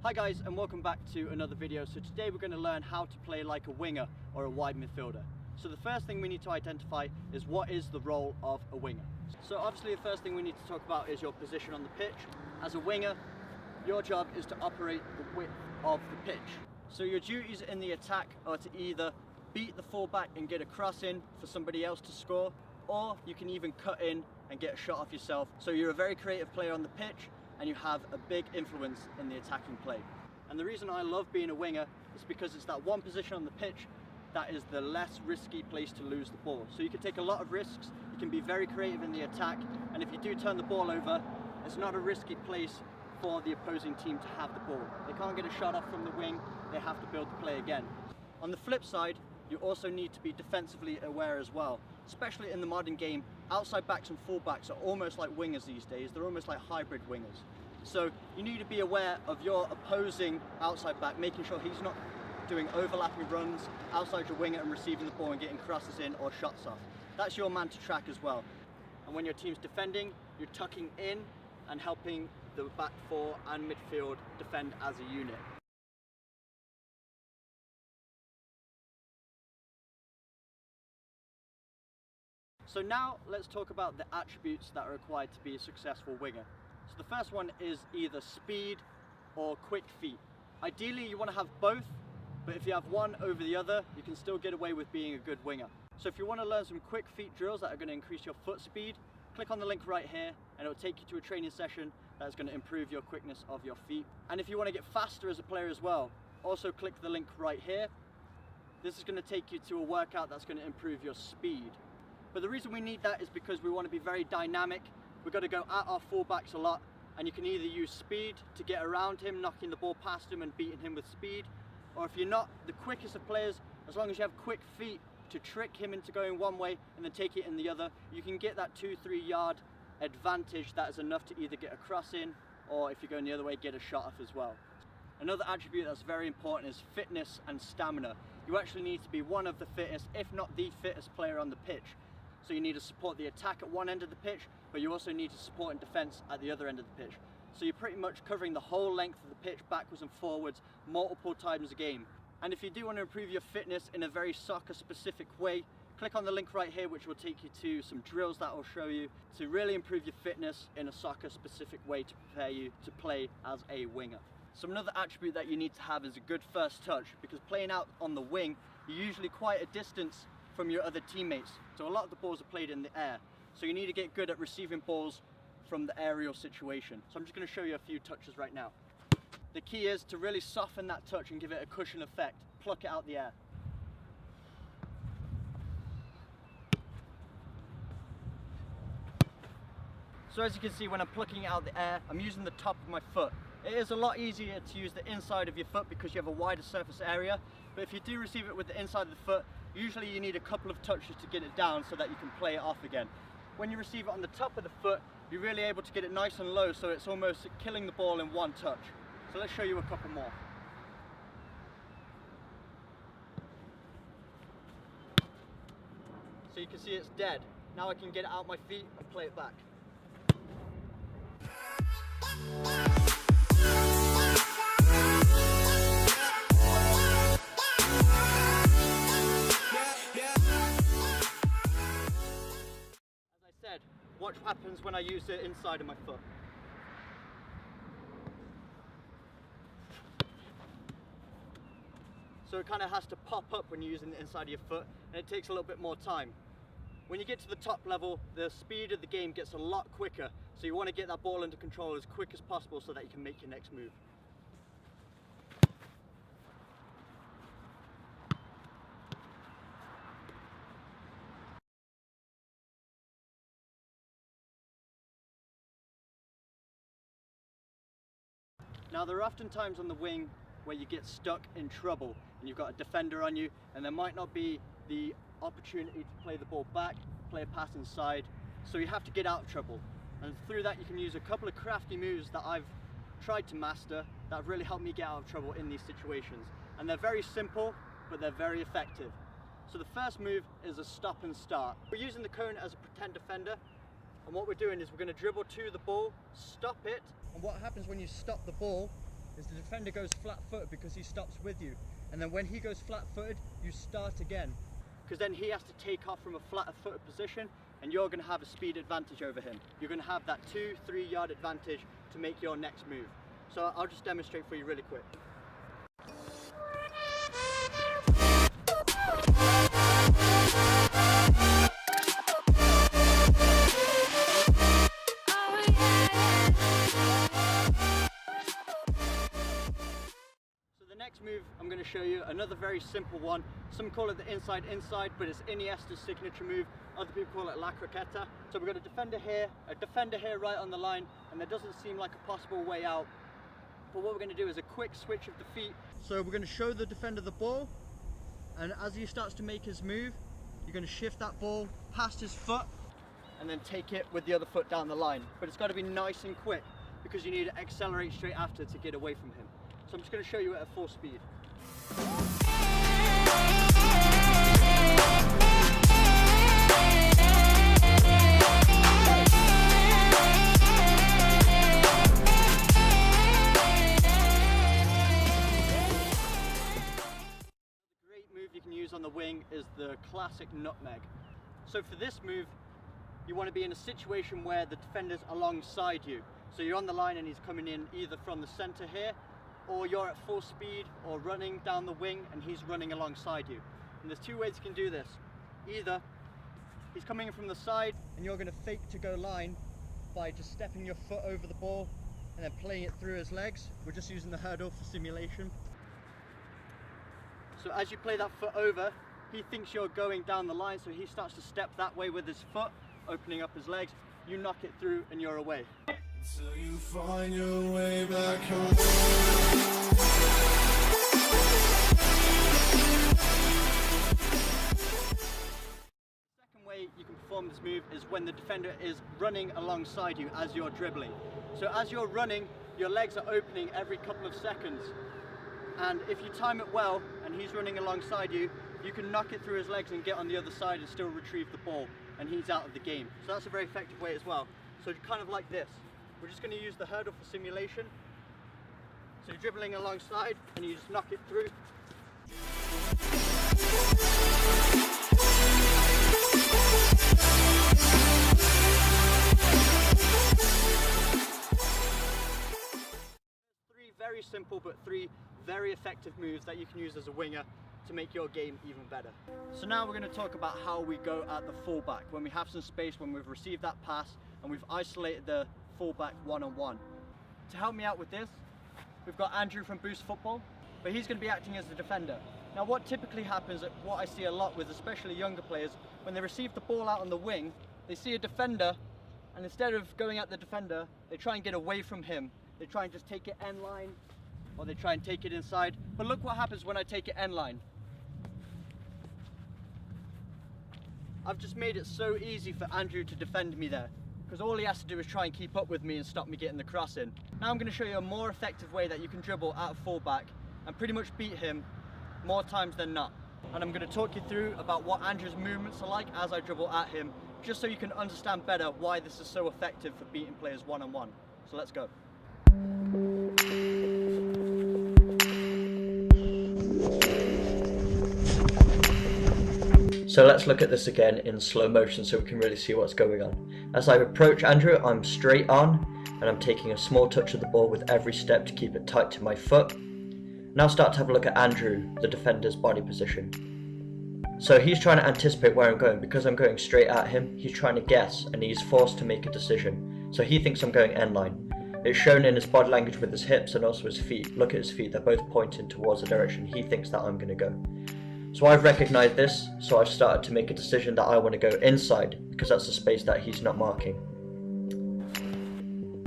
Hi guys, and welcome back to another video. So today we're going to learn how to play like a winger or a wide midfielder. So the first thing we need to identify is what is the role of a winger. So obviously the first thing we need to talk about is your position on the pitch. As a winger, your job is to operate the width of the pitch. So your duties in the attack are to either beat the fullback and get a cross in for somebody else to score, or you can even cut in and get a shot off yourself. So you're a very creative player on the pitch, and you have a big influence in the attacking play. And the reason I love being a winger is because it's that one position on the pitch that is the less risky place to lose the ball. So you can take a lot of risks, you can be very creative in the attack, and if you do turn the ball over, it's not a risky place for the opposing team to have the ball. They can't get a shot off from the wing, they have to build the play again. On the flip side, you also need to be defensively aware as well. Especially in the modern game, outside backs and fullbacks are almost like wingers these days. They're almost like hybrid wingers. So you need to be aware of your opposing outside back, making sure he's not doing overlapping runs outside your winger and receiving the ball and getting crosses in or shots off. That's your man to track as well. And when your team's defending, you're tucking in and helping the back four and midfield defend as a unit. So now let's talk about the attributes that are required to be a successful winger. So the first one is either speed or quick feet. Ideally you want to have both, but if you have one over the other, you can still get away with being a good winger. So if you want to learn some quick feet drills that are going to increase your foot speed, click on the link right here and it will take you to a training session that's going to improve your quickness of your feet. And if you want to get faster as a player as well, also click the link right here. This is going to take you to a workout that's going to improve your speed. But the reason we need that is because we want to be very dynamic. We've got to go at our fullbacks a lot, and you can either use speed to get around him, knocking the ball past him and beating him with speed, or if you're not the quickest of players, as long as you have quick feet to trick him into going one way and then take it in the other, you can get that 2-3 yard advantage that is enough to either get a cross in, or if you're going the other way, get a shot off as well. Another attribute that's very important is fitness and stamina. You actually need to be one of the fittest, if not the fittest player on the pitch. So you need to support the attack at one end of the pitch, but you also need to support and defense at the other end of the pitch. So you're pretty much covering the whole length of the pitch, backwards and forwards, multiple times a game. And if you do want to improve your fitness in a very soccer specific way, click on the link right here, which will take you to some drills that will show you to really improve your fitness in a soccer specific way to prepare you to play as a winger. So another attribute that you need to have is a good first touch, because playing out on the wing, you're usually quite a distance from your other teammates. So a lot of the balls are played in the air. So you need to get good at receiving balls from the aerial situation. So I'm just going to show you a few touches right now. The key is to really soften that touch and give it a cushion effect. Pluck it out the air. So as you can see, when I'm plucking it out the air, I'm using the top of my foot. It is a lot easier to use the inside of your foot because you have a wider surface area, but if you do receive it with the inside of the foot, usually you need a couple of touches to get it down so that you can play it off again. When you receive it on the top of the foot, you're really able to get it nice and low, so it's almost killing the ball in one touch. So let's show you a couple more. So you can see it's dead. Now I can get it out my feet and play it back. Watch what happens when I use the inside of my foot. So it kind of has to pop up when you're using the inside of your foot, and it takes a little bit more time. When you get to the top level, the speed of the game gets a lot quicker, so you want to get that ball under control as quick as possible so that you can make your next move. Now there are often times on the wing where you get stuck in trouble and you've got a defender on you and there might not be the opportunity to play the ball back, play a pass inside, so you have to get out of trouble. And through that you can use a couple of crafty moves that I've tried to master that have really helped me get out of trouble in these situations. And they're very simple, but they're very effective. So the first move is a stop and start. We're using the cone as a pretend defender, and what we're doing is we're going to dribble to the ball, stop it, and what happens when you stop the ball is the defender goes flat-footed because he stops with you. And then when he goes flat-footed, you start again. Because then he has to take off from a flat-footed position and you're going to have a speed advantage over him. You're going to have that 2-3 yard advantage to make your next move. So I'll just demonstrate for you really quick. Next move I'm going to show you another very simple one. Some call it the inside, but it's Iniesta's signature move. Other people call it La Croqueta. So we've got a defender here right on the line, and there doesn't seem like a possible way out. But what we're going to do is a quick switch of the feet. So we're going to show the defender the ball, and as he starts to make his move, you're going to shift that ball past his foot and then take it with the other foot down the line. But it's got to be nice and quick because you need to accelerate straight after to get away from him. So I'm just going to show you it at full speed. A great move you can use on the wing is the classic nutmeg. So for this move, you want to be in a situation where the defender's alongside you. So you're on the line and he's coming in either from the center here, or you're at full speed or running down the wing and he's running alongside you. And there's two ways you can do this. Either he's coming in from the side and you're going to fake to go line by just stepping your foot over the ball and then playing it through his legs. We're just using the hurdle for simulation. So as you play that foot over, he thinks you're going down the line, so he starts to step that way with his foot, opening up his legs. You knock it through and you're away. So you find your way back home. The second way you can perform this move is when the defender is running alongside you as you're dribbling. So as you're running, your legs are opening every couple of seconds. And if you time it well and he's running alongside you, you can knock it through his legs and get on the other side and still retrieve the ball, and he's out of the game. So that's a very effective way as well. So kind of like this. We're just going to use the hurdle for simulation. So you're dribbling alongside and you just knock it through. 3 very simple but 3 very effective moves that you can use as a winger to make your game even better. So now we're going to talk about how we go at the fullback when we have some space, when we've received that pass and we've isolated the fullback one-on-one. To help me out with this, we've got Andrew from Boost Football, but he's going to be acting as the defender. Now what typically happens, what I see a lot with especially younger players, when they receive the ball out on the wing, they see a defender, and instead of going at the defender, they try and get away from him. They try and just take it end line, or they try and take it inside. But look what happens when I take it end line. I've just made it so easy for Andrew to defend me there, because all he has to do is try and keep up with me and stop me getting the cross in. Now I'm going to show you a more effective way that you can dribble at a fullback and pretty much beat him more times than not. And I'm going to talk you through about what Andrew's movements are like as I dribble at him, just so you can understand better why this is so effective for beating players one-on-one. So let's go. So let's look at this again in slow motion so we can really see what's going on. As I approach Andrew, I'm straight on and I'm taking a small touch of the ball with every step to keep it tight to my foot. Now start to have a look at Andrew, the defender's body position. So he's trying to anticipate where I'm going. Because I'm going straight at him, he's trying to guess and he's forced to make a decision. So he thinks I'm going end line. It's shown in his body language with his hips and also his feet. Look at his feet, they're both pointing towards the direction he thinks that I'm going to go. So I've recognised this, so I've started to make a decision that I want to go inside, because that's the space that he's not marking.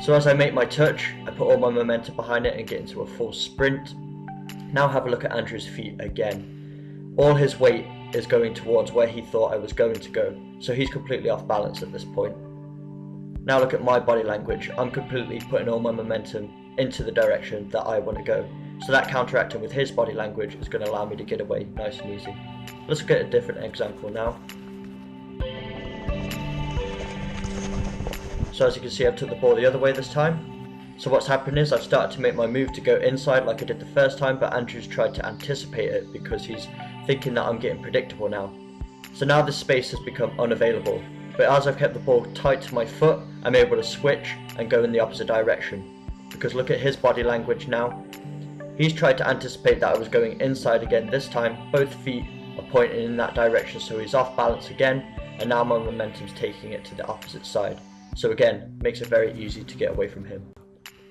So as I make my touch, I put all my momentum behind it and get into a full sprint. Now have a look at Andrew's feet again. All his weight is going towards where he thought I was going to go, so he's completely off balance at this point. Now look at my body language. I'm completely putting all my momentum into the direction that I want to go. So that counteracting with his body language is going to allow me to get away nice and easy. Let's look at a different example now. So as you can see, I took the ball the other way this time. So what's happened is I've started to make my move to go inside like I did the first time, but Andrew's tried to anticipate it because he's thinking that I'm getting predictable now. So now this space has become unavailable, but as I've kept the ball tight to my foot, I'm able to switch and go in the opposite direction. Because look at his body language now. He's tried to anticipate that I was going inside again this time. Both feet are pointing in that direction, so he's off balance again, and now my momentum's taking it to the opposite side. So again, makes it very easy to get away from him.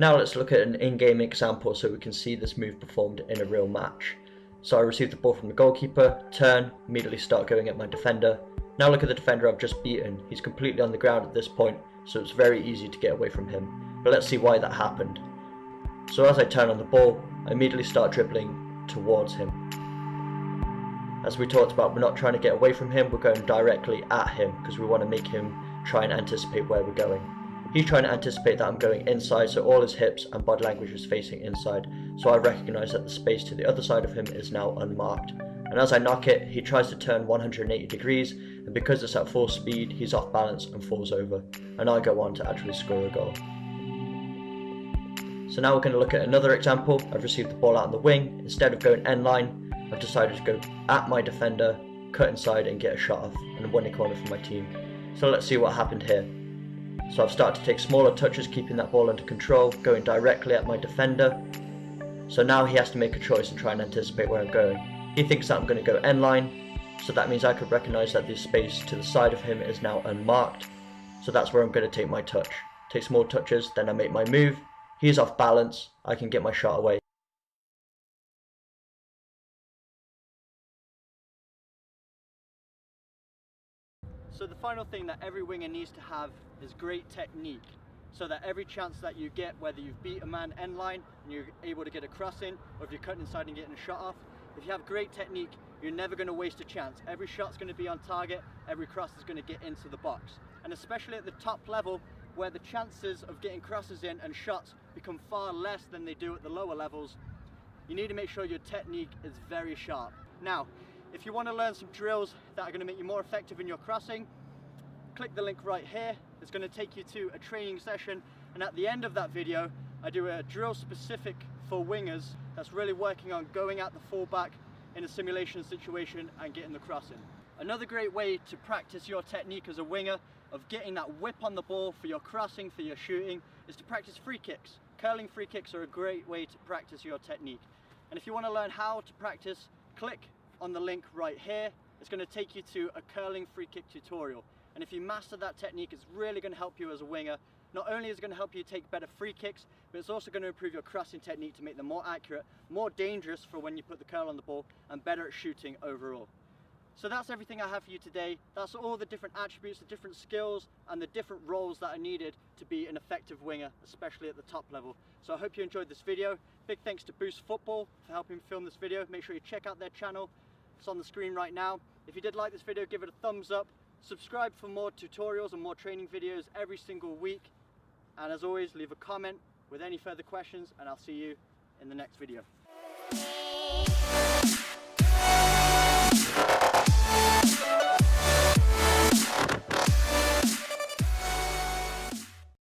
Now let's look at an in-game example so we can see this move performed in a real match. So I receive the ball from the goalkeeper, turn, immediately start going at my defender. Now look at the defender I've just beaten. He's completely on the ground at this point, so it's very easy to get away from him. But let's see why that happened. So as I turn on the ball, I immediately start dribbling towards him. As we talked about, we're not trying to get away from him, we're going directly at him because we want to make him try and anticipate where we're going. He's trying to anticipate that I'm going inside, so all his hips and body language is facing inside. So I recognise that the space to the other side of him is now unmarked. And as I knock it, he tries to turn 180 degrees, and because it's at full speed, he's off balance and falls over. And I go on to actually score a goal. So now we're going to look at another example. I've received the ball out on the wing. Instead of going end line, I've decided to go at my defender, cut inside and get a shot off, and win a corner for my team. So let's see what happened here. So I've started to take smaller touches, keeping that ball under control, going directly at my defender. So now he has to make a choice and try and anticipate where I'm going. He thinks that I'm going to go end line, so that means I could recognise that the space to the side of him is now unmarked. So that's where I'm going to take my touch. Take small touches, then I make my move. He's off balance, I can get my shot away. So the final thing that every winger needs to have is great technique, so that every chance that you get, whether you've beat a man end line and you're able to get a cross in, or if you're cutting inside and getting a shot off, if you have great technique, you're never going to waste a chance. Every shot's going to be on target, every cross is going to get into the box. And especially at the top level, where the chances of getting crosses in and shots become far less than they do at the lower levels, you need to make sure your technique is very sharp. Now, if you want to learn some drills that are going to make you more effective in your crossing, click the link right here. It's going to take you to a training session, and at the end of that video I do a drill specific for wingers that's really working on going at the fullback in a simulation situation and getting the cross in. Another great way to practice your technique as a winger of getting that whip on the ball for your crossing, for your shooting, is to practice free kicks. Curling free kicks are a great way to practice your technique. And if you want to learn how to practice, click on the link right here. It's going to take you to a curling free kick tutorial. And if you master that technique, it's really going to help you as a winger. Not only is it going to help you take better free kicks, but it's also going to improve your crossing technique to make them more accurate, more dangerous for when you put the curl on the ball, and better at shooting overall. So that's everything I have for you today. That's all the different attributes, the different skills, and the different roles that are needed to be an effective winger, especially at the top level. So I hope you enjoyed this video. Big thanks to Boost Football for helping film this video. Make sure you check out their channel. It's on the screen right now. If you did like this video, give it a thumbs up. Subscribe for more tutorials and more training videos every single week. And as always, leave a comment with any further questions, and I'll see you in the next video.